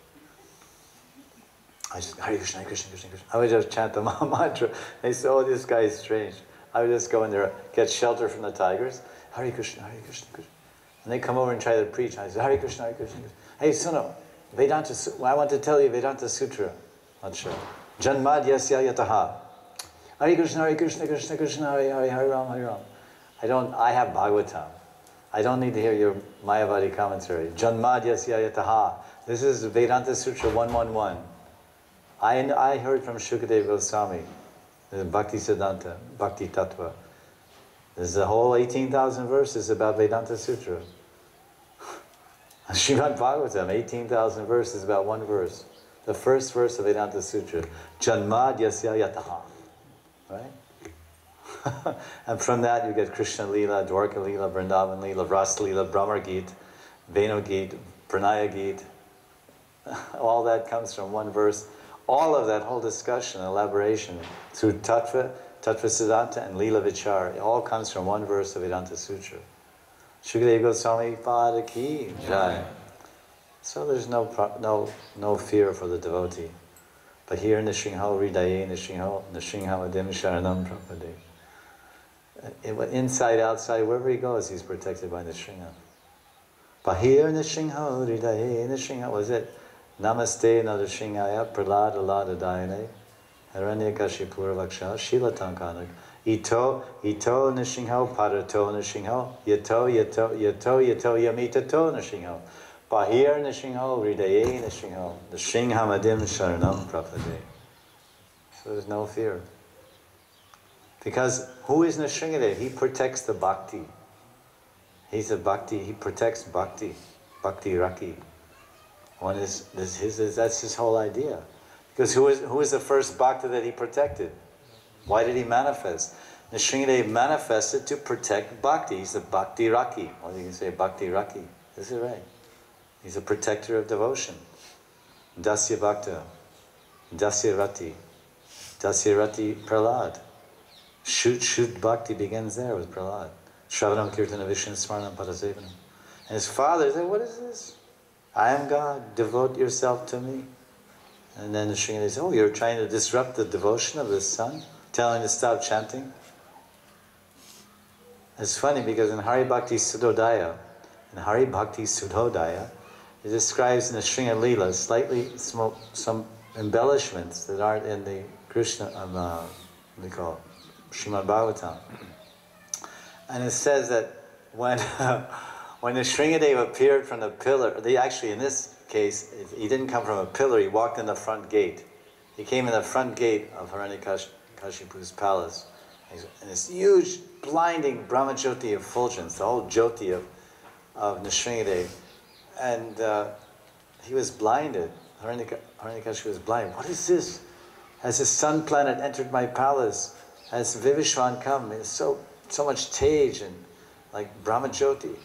I just, Hare Krishna, Hare Krishna, Krishna Krishna. I would just chant the mantra. They say, oh, this guy is strange. I would just go in there, get shelter from the tigers. Hare Krishna, Hare Krishna, Krishna. And they come over and try to preach. I say, Hare Krishna, Hare Krishna, Krishna. Hey, Suno, Vedanta, I want to tell you Vedanta Sutra. Not sure. Janmad yasya yataha. Hare Krishna, Hare Krishna, Krishna Krishna, Hare Hare, Hare Ram, Hare Ram. I have Bhagavatam. I don't need to hear your Mayavadi commentary. Janmad yasya yataha. This is Vedanta Sutra 111. I heard from Shukadeva Goswami, the Bhakti Siddhanta, Bhakti Tattva. There's the whole 18,000 verses about Vedanta Sutra. Srimad Bhagavatam, 18,000 verses about one verse. The first verse of Vedanta Sutra, Janmad yasya yataha. Right? And from that you get Krishna Lila, Dwarka Lila, Vrindavan Lila, Ras Lila, Brahmar Geet, Venu Geet, Pranaya Geet. All that comes from one verse. All of that whole discussion, elaboration, through Tattva Siddhanta and Lila Vichar, it all comes from one verse of Vedanta Sutra. Shukadeva Goswami Pada Ki Jai. So there's no fear for the devotee. But here in the Shingho Ridaye, Nishingho Adim Sharanam Prapade. Inside, outside, wherever he goes, he's protected by the Shingha. But here in the Shingho Ridaye, Nishingho, was it? Namaste Nadashingaya Pralada Lada Dayane Haranya Kashipura Vaksha Shila Tankanak Ito Nishingho Parato Nishingho Yato Yamitato Nishingho Bahir Nishingho Ridaye Nishingho the Shinghamadim Sharanam Prapade. So there's no fear. Because who is Nishingade? He protects the bhakti. He's a bhakti, he protects bhakti. Bhakti Raki. That's his whole idea. Because who is the first bhakta that he protected? Why did he manifest? Nrsimhadev manifested to protect bhakti. He's the Bhakti Raki. Or you can say Bhakti Raki. This is right. He's a protector of devotion. Dasya Bhakta, Dasya Rati, Dasya Rati Prahlad. Shud Bhakti begins there with Prahlad. Shravanam Kirtana Vishnu Smaranam Padasevanam. And his father said, what is this? I am God, devote yourself to me. And then the Sringati said, oh, you're trying to disrupt the devotion of the son? Telling him to stop chanting? It's funny because in Hari Bhakti Sudhodaya, it describes in the Sringa Leela slightly some embellishments that aren't in the Krishna, what do you call it? Srimad Bhagavatam. And it says that when the Sringadeva appeared from the pillar, actually in this case, he didn't come from a pillar, he walked in the front gate. He came in the front gate of Hiranyakashipu's palace. And this huge, blinding Brahmajyoti effulgence, the whole Jyoti of Nrsingadev. And he was blinded. Hiranyakashipu was blind. What is this? Has the sun planet entered my palace? Has Vivishwan come? There's so much tej and like Brahmajyoti.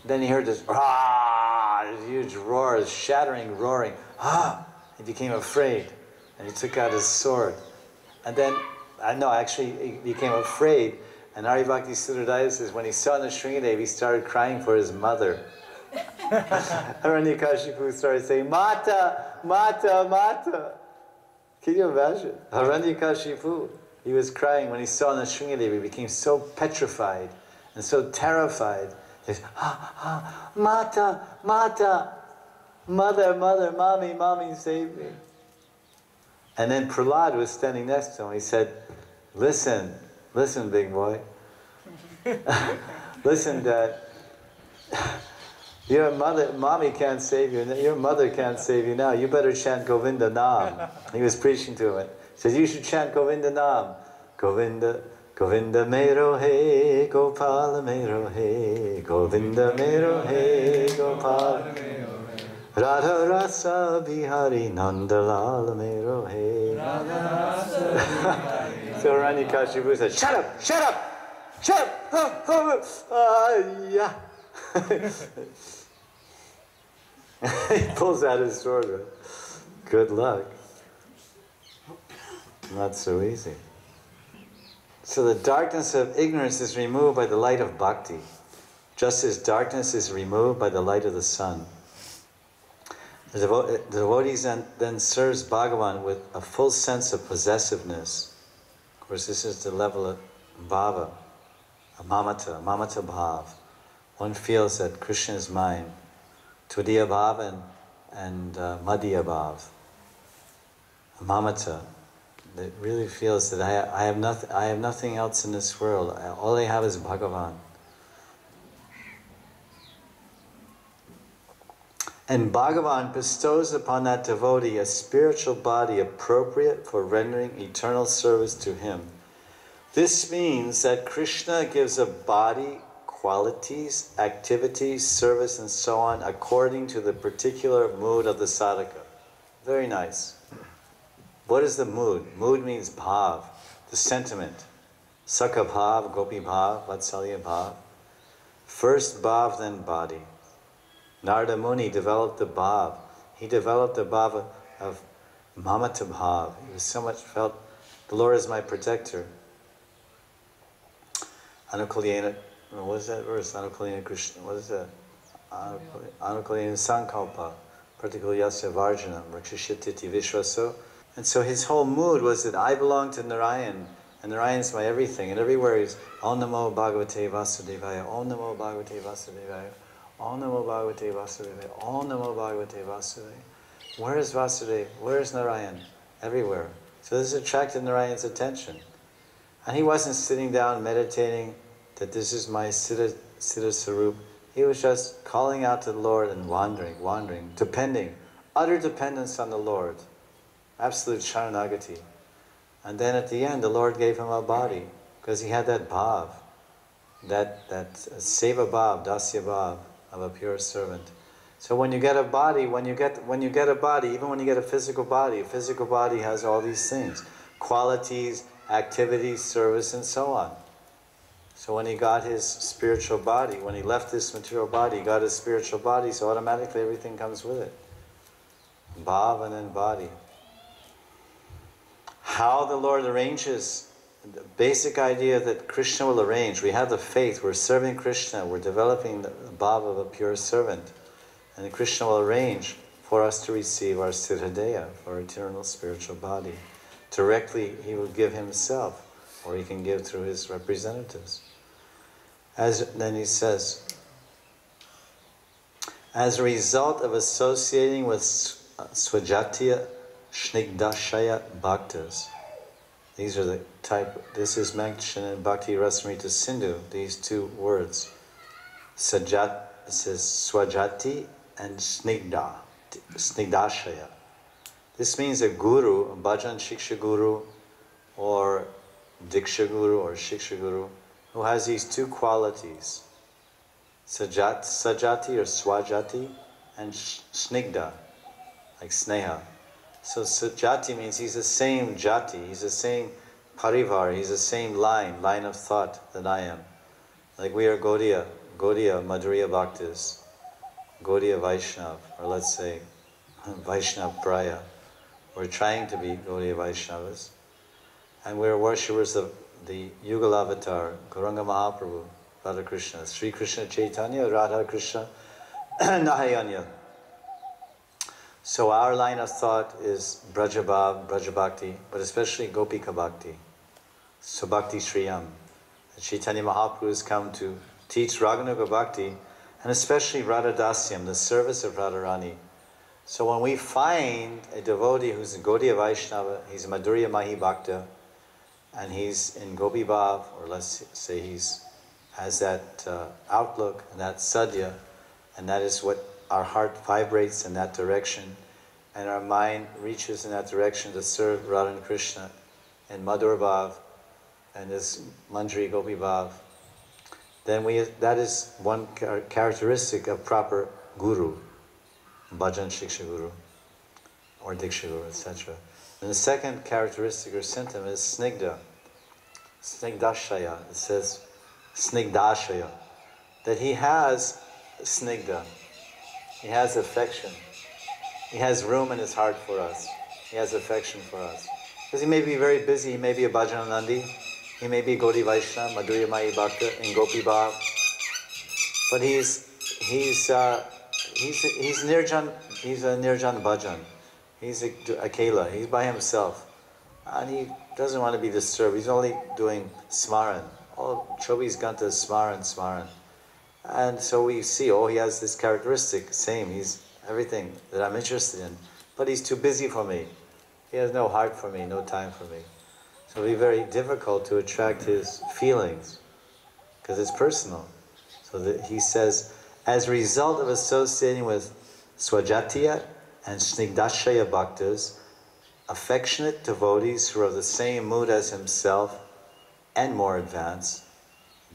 Then he heard this, this huge roar, this shattering roaring. He became afraid. And he took out his sword. And then, actually, he became afraid. And Hari Bhakti Sudhodaya says, when he saw Nrsingadev, he started crying for his mother. Hiranyakashipu started saying, Mata, Mata, Mata. Can you imagine? Hiranyakashipu, he was crying when he saw Nrsingadev. He became so petrified and so terrified. He said, Mata, Mata, mother, mother, mommy, mommy, save me. And then Prahlad was standing next to him. He said, listen, big boy. Listen, Dad. Your mother, mommy can't save you. Your mother can't save you now. You better chant Govinda Nam. He was preaching to him. He says, you should chant Govinda Nam. Govinda, Govinda Mero He, Gopala Mero He, Govinda Mero He, Gopala Mero He, Radha Rasa Bihari Nandalal Mero He. So Hiranyakashipu said, shut up, shut up, shut up. Yeah. He pulls out his sword, right? Good luck. Not so easy. So the darkness of ignorance is removed by the light of bhakti, just as darkness is removed by the light of the sun. The devotees then serves Bhagavan with a full sense of possessiveness. Of course, this is the level of bhava, a mamata bhav. One feels that Krishna is mine. Tudiya bhav and madhya bhav. Mamata. That really feels that I have nothing else in this world. All I have is Bhagavan. And Bhagavan bestows upon that devotee a spiritual body appropriate for rendering eternal service to him. This means that Krishna gives a body qualities, activities, service, and so on according to the particular mood of the sadhaka. Very nice. What is the mood? Mood means bhav, the sentiment. Sakha bhav, gopi bhav, vatsalya bhav. First bhav, then body. Narada Muni developed the bhav. He developed the bhav of mamata bhav. He was so much felt, the Lord is my protector. Anukulyena, what is that verse? Anukulyena Krishna, what is that? Anukulyena Sankalpa, particularly Yasya Varjanam, Rakshashyatiti Vishwaso. And so his whole mood was that I belong to Narayan, and Narayan is my everything. And everywhere he's Om Namo Bhagavate Vasudevaya, Om Namo Bhagavate Vasudevaya, Om Namo Bhagavate Vasudevaya, Om Namo Bhagavate Vasudevaya. Where is Vasudeva? Where is Narayan? Everywhere. So this attracted Narayan's attention. And he wasn't sitting down meditating that this is my Siddha Sarup. He was just calling out to the Lord and wandering, depending, utter dependence on the Lord. Absolute sharanagati. And then at the end, the Lord gave him a body, because he had that bhav, that seva bhav, dasya bhav, of a pure servant. So when you get a body, even when you get a physical body has all these things, qualities, activities, service, and so on. So when he got his spiritual body, when he left this material body, he got his spiritual body, so automatically everything comes with it. Bhav and then body. How the Lord arranges, the basic idea that Krishna will arrange. We have the faith, we're serving Krishna, we're developing the bhav of a pure servant. And Krishna will arrange for us to receive our siddhadeya, for our eternal spiritual body. Directly, he will give himself, or he can give through his representatives. Then he says, as a result of associating with Swajatiya Snigdashaya Bhaktas, these are the type, this is mentioned in Bhakti Rasamrita Sindhu, these two words. Sajat, it says Swajati and Snigdashaya. This means a guru, a bhajan shiksha guru, or diksha guru, or shiksha guru, who has these two qualities, sajati or swajati, and snigda, like sneha. So sajati means he's the same jati, he's the same parivar, he's the same line of thought that I am. Like we are Gaudiya, Madhurya Bhaktas, Gaudiya Vaishnav, or let's say Vaishnav Praya. We're trying to be Gaudiya Vaishnavas. And we're worshippers of the Yugal Avatar, Gauranga Mahaprabhu, Radha Krishna, Sri Krishna Chaitanya, Radha Krishna, Nahayanya. So our line of thought is Brajabhav, Braja Bhakti, but especially Gopika Bhakti, Subhakti Shriyam. Chaitanya Mahaprabhu has come to teach Raganuga Bhakti, and especially Radha Dasyam, the service of Radharani. So when we find a devotee who's a Gaudiya Vaishnava, he's a Madhurya Mahi Bhakta, and he's in Gopi Bhav, or let's say has that outlook and that sadhya, and that is what our heart vibrates in that direction, and our mind reaches in that direction to serve Radha and Krishna in Madhur Bhav and this Manjari Gopi Bhav, then that is one characteristic of proper guru, bhajan shiksha guru, or diksha guru, etc. And the second characteristic or symptom is snigda, snigdashaya. It says snigdashaya, that he has snigda, he has affection, he has room in his heart for us, he has affection for us. Because he may be very busy, he may be a bhajananandi, he may be Gaudiya Vaishnava, Madhurya Mahi Bhakta in Gopi Bhav, but he's nirjan, he's a nirjan bhajan. He's a akela, he's by himself. And he doesn't want to be disturbed, he's only doing smaran. All Chobi's Ganta is smaran. And so we see, he has this characteristic, same, he's everything that I'm interested in. But he's too busy for me. He has no heart for me, no time for me. So it'll be very difficult to attract his feelings, because it's personal. So that he says, as a result of associating with Swajatiya and Snigdashaya Bhaktas, affectionate devotees who are of the same mood as himself and more advanced,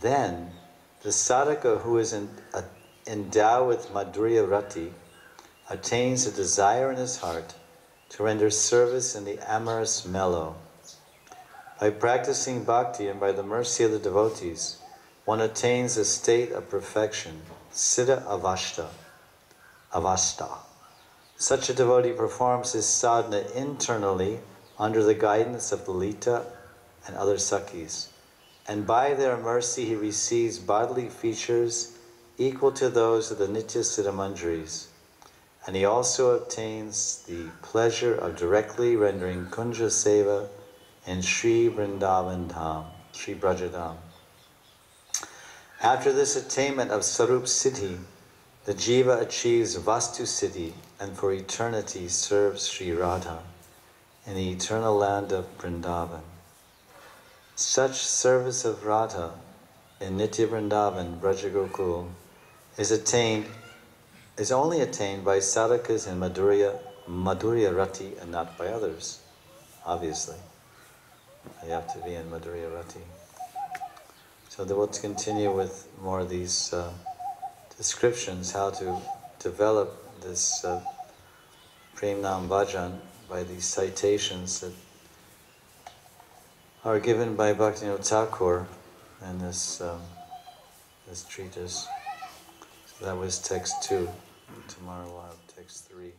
then the sadhaka who is endowed with Madhurya Rati attains a desire in his heart to render service in the amorous mellow. By practicing bhakti and by the mercy of the devotees, one attains a state of perfection, siddha avasta. Such a devotee performs his sadhana internally under the guidance of Lalita and other Sakhis, and by their mercy he receives bodily features equal to those of the Nitya Siddha Manjaris, and he also obtains the pleasure of directly rendering Kunja Seva in Sri Vrindavan Dham, Sri Brajadham. After this attainment of Sarup Siddhi, the jiva achieves Vastu Siddhi and for eternity serves Sri Radha in the eternal land of Vrindavan. Such service of Radha in Nitya Vrindavan, Brajagokul, is only attained by sadhakas in Madhurya Rati, and not by others, obviously. You have to be in Madhurya Rati. So we'll continue with more of these descriptions, how to develop this Prem Nam Bhajan by these citations that are given by Bhaktivinoda Thakur in this treatise. So that was text 2. Tomorrow we'll have text 3.